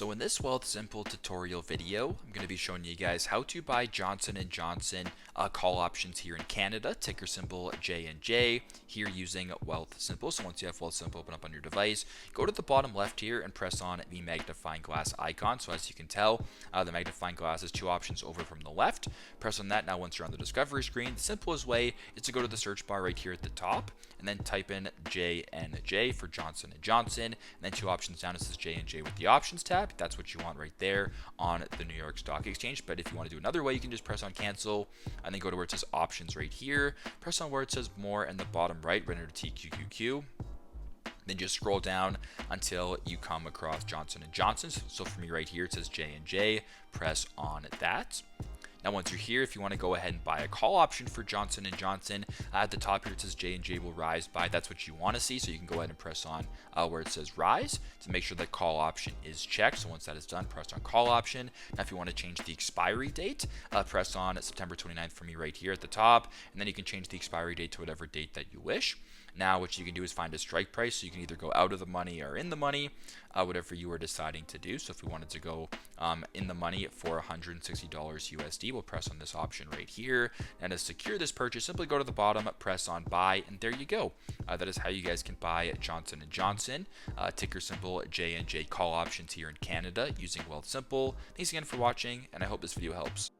So in this Wealthsimple tutorial video, I'm going to be showing you guys how to buy Johnson & Johnson call options here in Canada, ticker symbol JNJ, here using Wealthsimple. So once you have Wealthsimple open up on your device, go to the bottom left here and press on the magnifying glass icon. So as you can tell, the magnifying glass is two options over from the left. Press on that. Now once you're on the discovery screen, the simplest way is to go to the search bar right here at the top and then type in JNJ for Johnson & Johnson, and then two options down it says JNJ with the options tab. That's what you want right there on the New York Stock Exchange. But if you want to do another way, you can just press on cancel and then go to where it says options right here. Press on where it says more in the bottom right under TQQQ. Then just scroll down until you come across Johnson & Johnson. So for me right here, it says J&J. Press on that. Now, once you're here, if you want to go ahead and buy a call option for Johnson & Johnson, at the top here it says J&J will rise by. That's what you want to see. So you can go ahead and press on where it says rise to make sure that call option is checked. So once that is done, press on call option. Now, if you want to change the expiry date, press on September 29th for me right here at the top. And then you can change the expiry date to whatever date that you wish. Now, what you can do is find a strike price. So you can either go out of the money or in the money, whatever you are deciding to do. So if we wanted to go in the money for $160 USD, we'll press on this option right here. And to secure this purchase, simply go to the bottom, press on buy, and there you go. That is how you guys can buy Johnson & Johnson, ticker symbol J&J call options here in Canada using Wealthsimple. Thanks again for watching, and I hope this video helps.